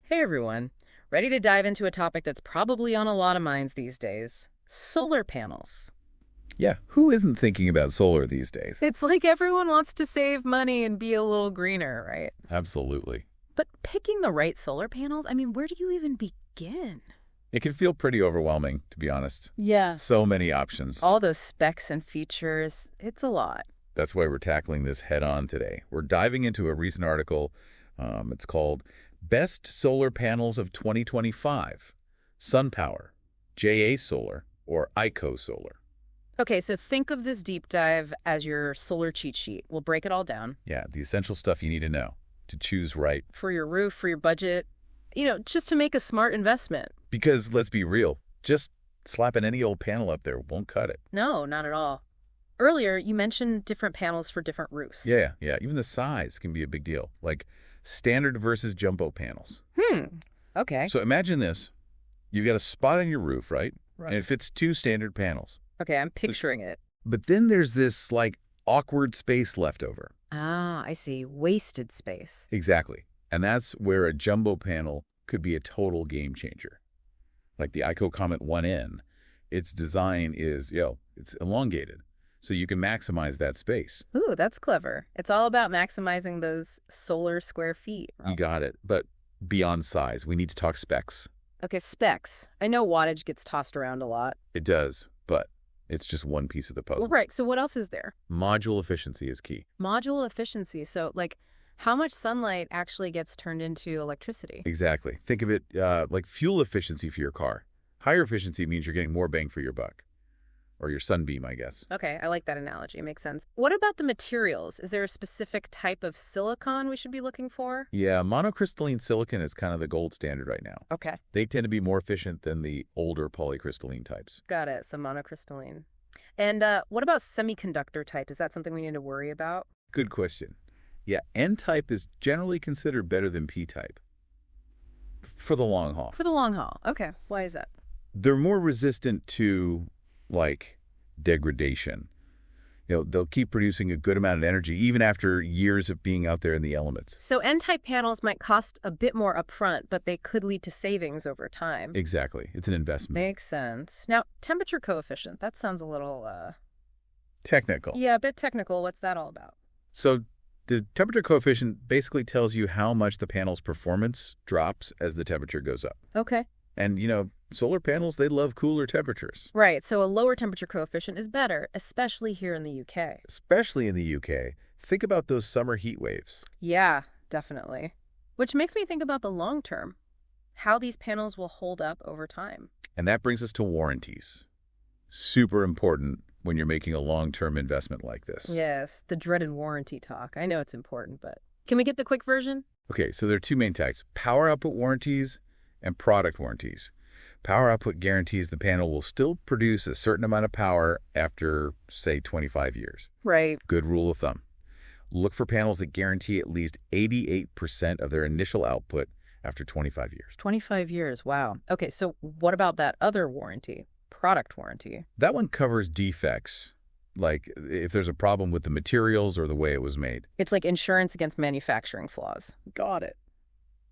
Hey everyone, ready to dive into a topic that's probably on a lot of minds these days: solar panels. Yeah, who isn't thinking about solar these days? It's like everyone wants to save money and be a little greener, right? Absolutely. But picking the right solar panels, where do you even begin? It can feel pretty overwhelming, to be honest. Yeah. So many options. All those specs and features, it's a lot. That's why we're tackling this head on today. We're diving into a recent article. It's called Best Solar Panels of 2025, SunPower, JA Solar, or ICO Solar. Okay, so think of this deep dive as your solar cheat sheet. We'll break it all down. Yeah, the essential stuff you need to know to choose right. For your roof, for your budget, just to make a smart investment. Because let's be real, just slapping any old panel up there won't cut it. No, not at all. Earlier, you mentioned different panels for different roofs. Yeah. Even the size can be a big deal, like standard versus jumbo panels. Okay. So imagine this. You've got a spot on your roof, right? Right. And it fits two standard panels. Okay, I'm picturing it. But then there's this, awkward space left over. Ah, I see. Wasted space. Exactly. And that's where a jumbo panel could be a total game changer. Like the ICO Comet 1N, its design is, it's elongated. So you can maximize that space. Ooh, that's clever. It's all about maximizing those solar square feet. You got it. But beyond size, we need to talk specs. Okay, specs. I know wattage gets tossed around a lot. It does, but it's just one piece of the puzzle. Well, right, so what else is there? Module efficiency is key. Module efficiency. So, how much sunlight actually gets turned into electricity? Exactly. Think of it like fuel efficiency for your car. Higher efficiency means you're getting more bang for your buck. Or your sunbeam, I guess. Okay, I like that analogy. It makes sense. What about the materials? Is there a specific type of silicon we should be looking for? Yeah, monocrystalline silicon is kind of the gold standard right now. Okay. They tend to be more efficient than the older polycrystalline types. Got it. So monocrystalline. And what about semiconductor type? Is that something we need to worry about? Good question. Yeah, N-type is generally considered better than P-type. For the long haul. For the long haul. Okay. Why is that? They're more resistant to degradation. They'll keep producing a good amount of energy even after years of being out there in the elements. So N-type panels might cost a bit more upfront, but they could lead to savings over time. Exactly. It's an investment. Makes sense. Now, temperature coefficient. That sounds a little, Technical. Yeah, a bit technical. What's that all about? So the temperature coefficient basically tells you how much the panel's performance drops as the temperature goes up. Okay. And, solar panels, they love cooler temperatures. Right, so a lower temperature coefficient is better, especially here in the UK. Especially in the UK. Think about those summer heat waves. Yeah, definitely. Which makes me think about the long term, how these panels will hold up over time. And that brings us to warranties. Super important when you're making a long-term investment like this. Yes, the dreaded warranty talk. I know it's important, but can we get the quick version? Okay, so there are two main types: power output warranties and product warranties. Power output guarantees the panel will still produce a certain amount of power after, say, 25 years. Right. Good rule of thumb. Look for panels that guarantee at least 88% of their initial output after 25 years. 25 years, wow. Okay, so what about that other warranty, product warranty? That one covers defects, like if there's a problem with the materials or the way it was made. It's like insurance against manufacturing flaws. Got it.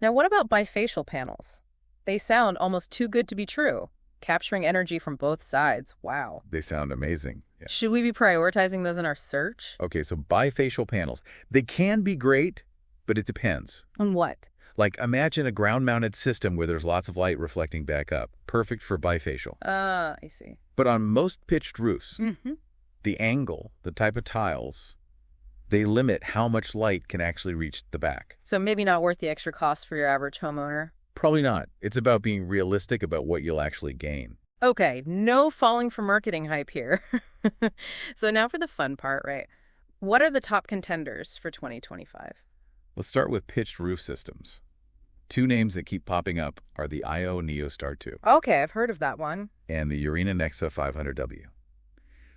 Now, what about bifacial panels? They sound almost too good to be true. Capturing energy from both sides. Wow. They sound amazing. Yeah. Should we be prioritizing those in our search? Okay, so bifacial panels. They can be great, but it depends. On what? Like imagine a ground-mounted system where there's lots of light reflecting back up. Perfect for bifacial. I see. But on most pitched roofs, Mm-hmm. the angle, the type of tiles, they limit how much light can actually reach the back. So maybe not worth the extra cost for your average homeowner? Probably not. It's about being realistic about what you'll actually gain. Okay, no falling for marketing hype here. So now for the fun part, right? What are the top contenders for 2025? Let's start with pitched roof systems. Two names that keep popping up are the IO NeoStar 2 Okay, I've heard of that one. and the Urena Nexa 500W.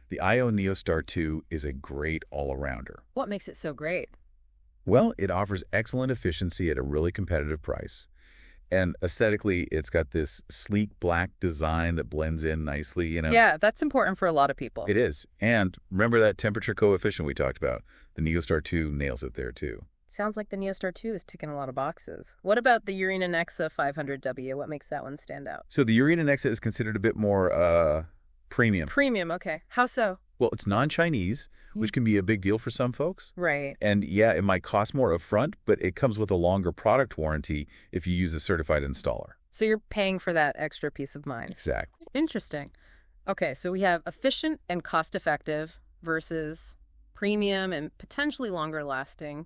The IO NeoStar 2 is a great all-arounder. What makes it so great? Well, it offers excellent efficiency at a really competitive price. And aesthetically, it's got this sleek black design that blends in nicely, Yeah, that's important for a lot of people. It is. And remember that temperature coefficient we talked about? The NeoStar 2 nails it there, too. Sounds like the Neostar 2 is ticking a lot of boxes. What about the Urena Nexa 500W? What makes that one stand out? So the Urena Nexa is considered a bit more premium. Premium, okay. How so? Well, it's non-Chinese, which can be a big deal for some folks. Right. And yeah, it might cost more upfront, but it comes with a longer product warranty if you use a certified installer. So you're paying for that extra peace of mind. Exactly. Interesting. Okay, so we have efficient and cost-effective versus premium and potentially longer lasting.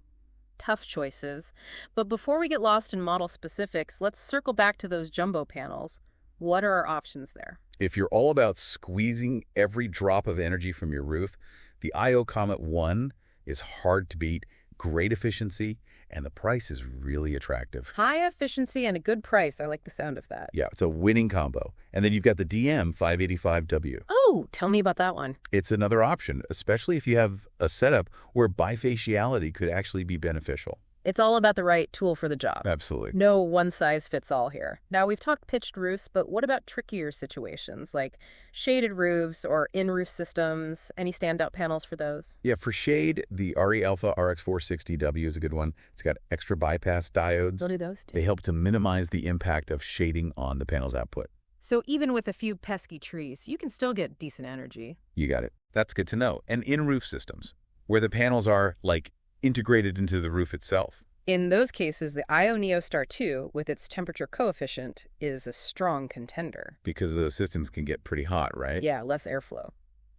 Tough choices. But before we get lost in model specifics, let's circle back to those jumbo panels. What are our options there? If you're all about squeezing every drop of energy from your roof, the IO Comet 1 is hard to beat, great efficiency, and the price is really attractive. High efficiency and a good price. I like the sound of that. Yeah, it's a winning combo. And then you've got the DM 585W. Oh, tell me about that one. It's another option, especially if you have a setup where bifaciality could actually be beneficial. It's all about the right tool for the job. Absolutely. No one size fits all here. Now, we've talked pitched roofs, but what about trickier situations like shaded roofs or in-roof systems? Any standout panels for those? Yeah, for shade, the RE Alpha RX460W is a good one. It's got extra bypass diodes. They'll do those too. They help to minimize the impact of shading on the panel's output. So even with a few pesky trees, you can still get decent energy. You got it. That's good to know. And in-roof systems, where the panels are, like, integrated into the roof itself. In those cases, the IO Neostar 2, with its temperature coefficient, is a strong contender. Because the systems can get pretty hot, right? Yeah, less airflow.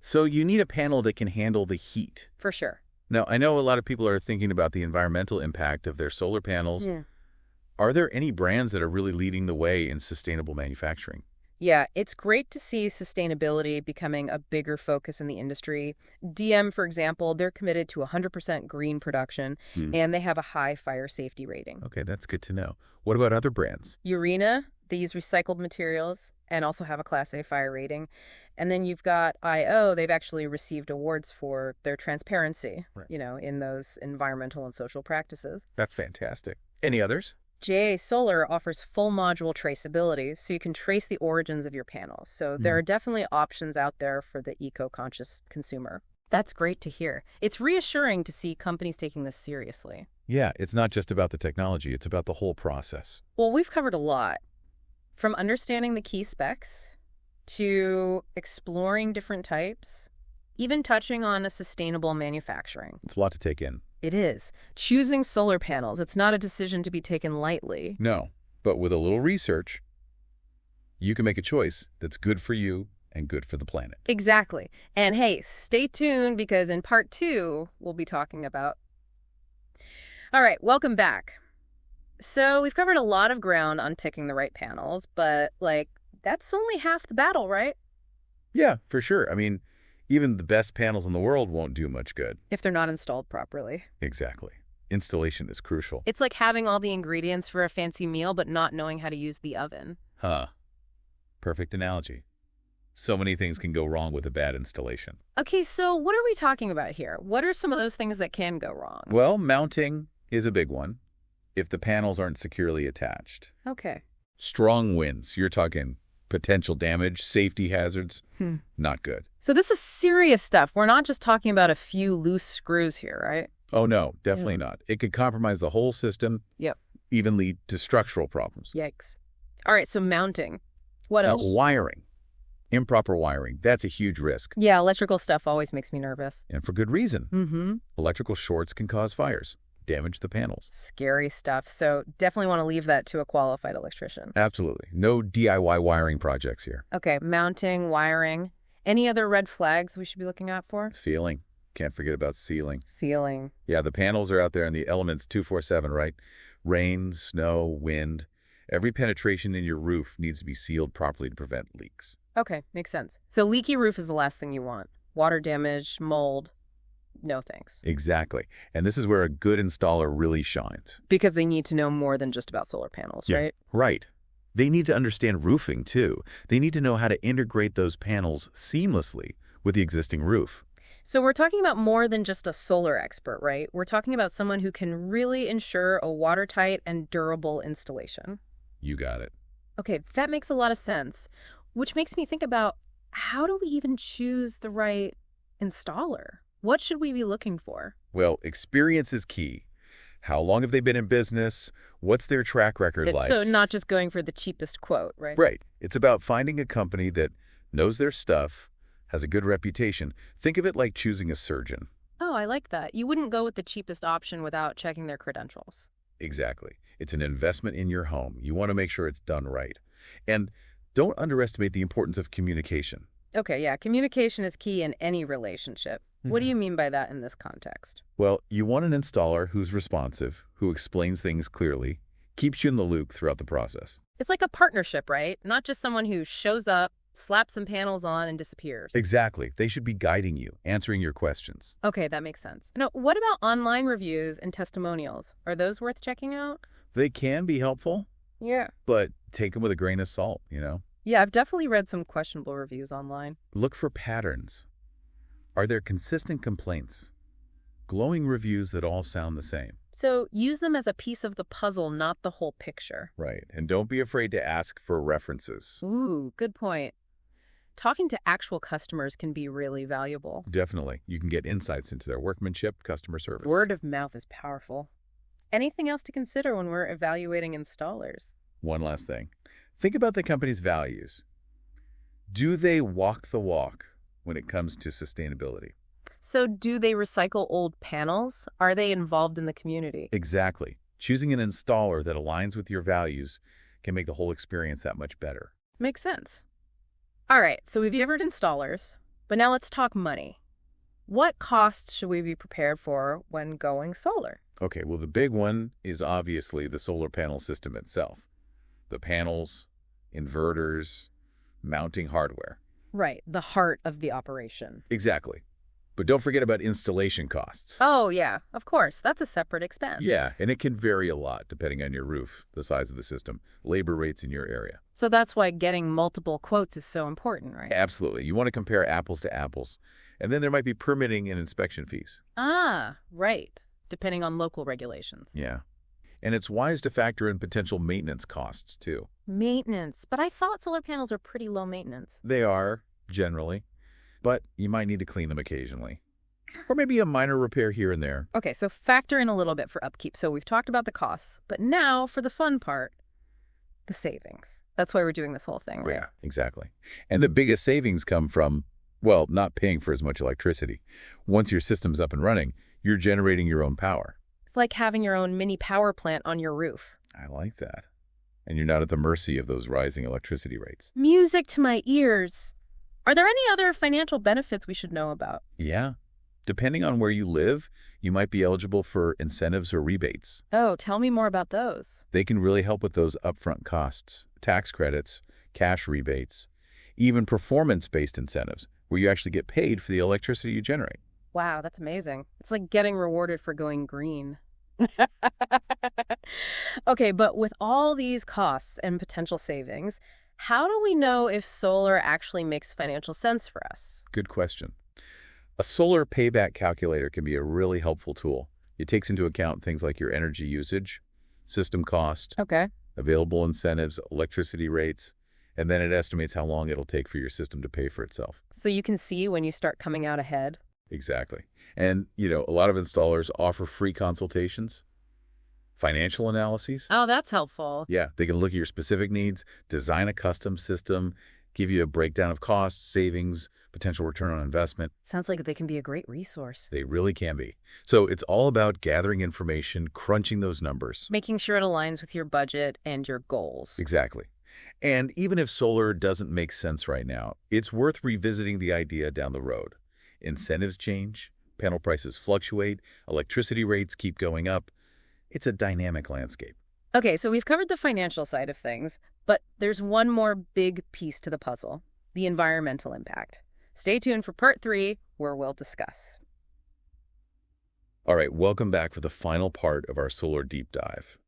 So you need a panel that can handle the heat. For sure. Now, I know a lot of people are thinking about the environmental impact of their solar panels. Yeah. Are there any brands that are really leading the way in sustainable manufacturing? Yeah, it's great to see sustainability becoming a bigger focus in the industry. DM, for example, they're committed to 100% green production, and they have a high fire safety rating. Okay, that's good to know. What about other brands? Urena, they use recycled materials and also have a Class A fire rating. And then you've got IO, they've actually received awards for their transparency, Right. in those environmental and social practices. That's fantastic. Any others? JA Solar offers full module traceability, so you can trace the origins of your panels. So there are definitely options out there for the eco-conscious consumer. That's great to hear. It's reassuring to see companies taking this seriously. Yeah, it's not just about the technology, it's about the whole process. Well, we've covered a lot. From understanding the key specs to exploring different types, even touching on a sustainable manufacturing. It's a lot to take in. It is. Choosing solar panels, it's not a decision to be taken lightly. No, but with a little research, you can make a choice that's good for you and good for the planet. Exactly. And hey, stay tuned because in part 2, we'll be talking about... All right, welcome back. So we've covered a lot of ground on picking the right panels, but that's only half the battle, right? Yeah, for sure. I mean, even the best panels in the world won't do much good. If they're not installed properly. Exactly. Installation is crucial. It's like having all the ingredients for a fancy meal, but not knowing how to use the oven. Huh. Perfect analogy. So many things can go wrong with a bad installation. Okay, so what are we talking about here? What are some of those things that can go wrong? Well, mounting is a big one if the panels aren't securely attached. Okay. Strong winds, you're talking potential damage, safety hazards, not good. So this is serious stuff. We're not just talking about a few loose screws here, right? Oh, no, definitely not. It could compromise the whole system, Yep. even lead to structural problems. Yikes. All right, so mounting. What else? Wiring. Improper wiring. That's a huge risk. Yeah, electrical stuff always makes me nervous. And for good reason. Mm-hmm. Electrical shorts can cause fires, damage the panels. Scary stuff. So definitely want to leave that to a qualified electrician. Absolutely. No DIY wiring projects here. Okay, mounting, wiring. Any other red flags we should be looking out for? Sealing. Can't forget about sealing. Sealing. Yeah, the panels are out there in the elements 24/7, right? Rain, snow, wind. Every penetration in your roof needs to be sealed properly to prevent leaks. Okay, makes sense. So leaky roof is the last thing you want. Water damage, mold. No thanks. Exactly. And this is where a good installer really shines. Because they need to know more than just about solar panels, right? Right. They need to understand roofing, too. They need to know how to integrate those panels seamlessly with the existing roof. So we're talking about more than just a solar expert, right? We're talking about someone who can really ensure a watertight and durable installation. You got it. Okay, that makes a lot of sense, which makes me think about how do we even choose the right installer? What should we be looking for? Well, experience is key. How long have they been in business? What's their track record like? So not just going for the cheapest quote, right? Right. It's about finding a company that knows their stuff, has a good reputation. Think of it like choosing a surgeon. Oh, I like that. You wouldn't go with the cheapest option without checking their credentials. Exactly. It's an investment in your home. You want to make sure it's done right. And don't underestimate the importance of communication. Okay, yeah, communication is key in any relationship. What do you mean by that in this context? Well, you want an installer who's responsive, who explains things clearly, keeps you in the loop throughout the process. It's like a partnership, right? Not just someone who shows up, slaps some panels on, and disappears. Exactly. They should be guiding you, answering your questions. Okay, that makes sense. Now, what about online reviews and testimonials? Are those worth checking out? They can be helpful, Yeah. but take them with a grain of salt, you know? Yeah, I've definitely read some questionable reviews online. Look for patterns. Are there consistent complaints? Glowing reviews that all sound the same. So use them as a piece of the puzzle, not the whole picture. Right. And don't be afraid to ask for references. Ooh, good point. Talking to actual customers can be really valuable. Definitely. You can get insights into their workmanship, customer service. Word of mouth is powerful. Anything else to consider when we're evaluating installers? One last thing. Think about the company's values. Do they walk the walk when it comes to sustainability? So do they recycle old panels? Are they involved in the community? Exactly. Choosing an installer that aligns with your values can make the whole experience that much better. Makes sense. All right, so we've covered installers, but now let's talk money. What costs should we be prepared for when going solar? Okay, well, the big one is obviously the solar panel system itself. The panels, inverters, mounting hardware. Right, the heart of the operation. Exactly. But don't forget about installation costs. Oh, yeah, of course. That's a separate expense. Yeah, and it can vary a lot depending on your roof, the size of the system, labor rates in your area. So that's why getting multiple quotes is so important, right? Absolutely. You want to compare apples to apples. And then there might be permitting and inspection fees. Ah, right. Depending on local regulations. Yeah. And it's wise to factor in potential maintenance costs, too. Maintenance. But I thought solar panels are pretty low maintenance. They are, generally. But you might need to clean them occasionally. Or maybe a minor repair here and there. Okay, so factor in a little bit for upkeep. So we've talked about the costs, but now for the fun part, the savings. That's why we're doing this whole thing, right? Yeah, exactly. And the biggest savings come from, well, not paying for as much electricity. Once your system's up and running, you're generating your own power. It's like having your own mini power plant on your roof. I like that. And you're not at the mercy of those rising electricity rates. Music to my ears. Are there any other financial benefits we should know about? Yeah. Depending on where you live, you might be eligible for incentives or rebates. Oh, tell me more about those. They can really help with those upfront costs, tax credits, cash rebates, even performance-based incentives, where you actually get paid for the electricity you generate. Wow, that's amazing. It's like getting rewarded for going green. Okay, but with all these costs and potential savings, how do we know if solar actually makes financial sense for us? Good question. A solar payback calculator can be a really helpful tool. It takes into account things like your energy usage, system cost, Okay. available incentives, electricity rates, and then it estimates how long it'll take for your system to pay for itself. So you can see when you start coming out ahead? Exactly. And, a lot of installers offer free consultations, financial analyses. Oh, that's helpful. Yeah, they can look at your specific needs, design a custom system, give you a breakdown of costs, savings, potential return on investment. Sounds like they can be a great resource. They really can be. So it's all about gathering information, crunching those numbers. Making sure it aligns with your budget and your goals. Exactly. And even if solar doesn't make sense right now, it's worth revisiting the idea down the road. Incentives change, panel prices fluctuate, electricity rates keep going up. It's a dynamic landscape. Okay, so we've covered the financial side of things, but there's one more big piece to the puzzle, the environmental impact. Stay tuned for part 3, where we'll discuss. All right, welcome back for the final part of our solar deep dive.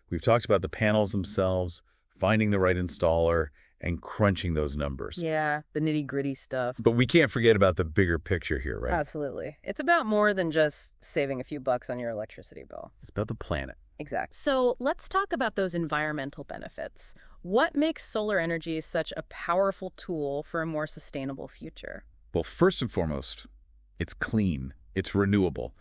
We've talked about the panels themselves, finding the right installer, and crunching those numbers. Yeah, the nitty-gritty stuff. But we can't forget about the bigger picture here, right? Absolutely. It's about more than just saving a few bucks on your electricity bill. It's about the planet. Exactly. So let's talk about those environmental benefits. What makes solar energy such a powerful tool for a more sustainable future? Well, first and foremost, it's clean. It's renewable.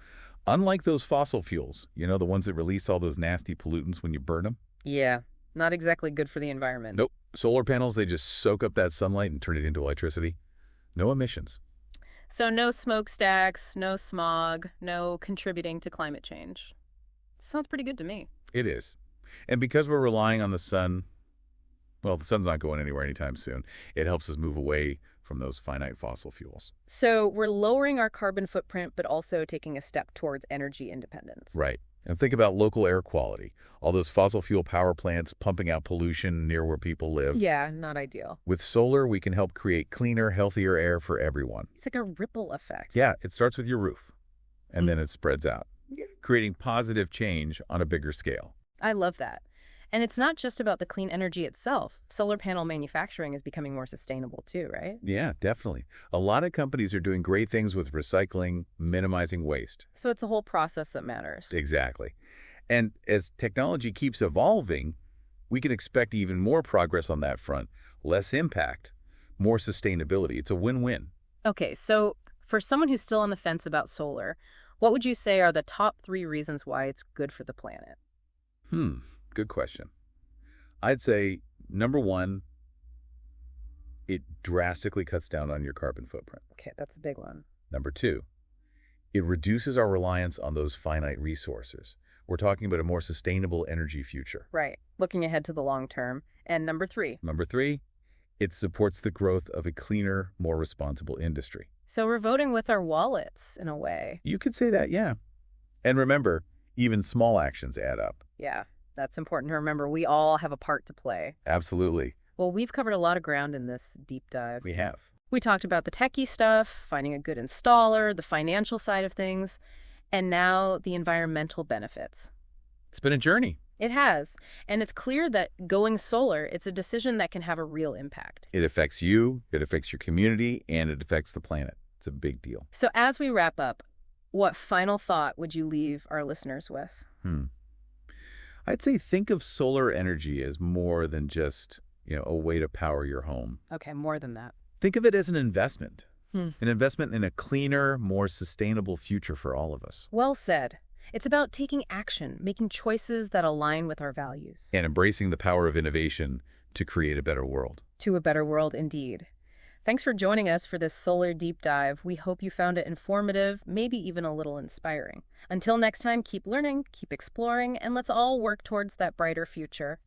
Unlike those fossil fuels, the ones that release all those nasty pollutants when you burn them. Yeah, not exactly good for the environment. Nope. Solar panels, they just soak up that sunlight and turn it into electricity. No emissions. So no smokestacks, no smog, no contributing to climate change. Sounds pretty good to me. It is. And because we're relying on the sun, well, the sun's not going anywhere anytime soon. It helps us move away from those finite fossil fuels. So we're lowering our carbon footprint, but also taking a step towards energy independence. Right. And think about local air quality. All those fossil fuel power plants pumping out pollution near where people live. Yeah, not ideal. With solar, we can help create cleaner, healthier air for everyone. It's like a ripple effect. Yeah, it starts with your roof, and then it spreads out, creating positive change on a bigger scale. I love that. And it's not just about the clean energy itself. Solar panel manufacturing is becoming more sustainable too, right? Yeah, definitely. A lot of companies are doing great things with recycling, minimizing waste. So it's a whole process that matters. Exactly. And as technology keeps evolving, we can expect even more progress on that front, less impact, more sustainability. It's a win-win. Okay, so for someone who's still on the fence about solar, what would you say are the top 3 reasons why it's good for the planet? Good question. I'd say, number 1, it drastically cuts down on your carbon footprint. Okay, that's a big one. Number 2, it reduces our reliance on those finite resources. We're talking about a more sustainable energy future. Right, looking ahead to the long term. And number 3. Number 3, it supports the growth of a cleaner, more responsible industry. So we're voting with our wallets, in a way. You could say that, yeah. And remember, even small actions add up. Yeah, that's important to remember. We all have a part to play. Absolutely. Well, we've covered a lot of ground in this deep dive. We have. We talked about the techie stuff, finding a good installer, the financial side of things, and now the environmental benefits. It's been a journey. It has. And it's clear that going solar, it's a decision that can have a real impact. It affects you, it affects your community, and it affects the planet. It's a big deal. So as we wrap up, what final thought would you leave our listeners with? I'd say think of solar energy as more than just, a way to power your home. Okay, more than that. Think of it as an investment. An investment in a cleaner, more sustainable future for all of us. Well said. It's about taking action, making choices that align with our values. And embracing the power of innovation to create a better world. To a better world, indeed. Thanks for joining us for this solar deep dive. We hope you found it informative, maybe even a little inspiring. Until next time, keep learning, keep exploring, and let's all work towards that brighter future.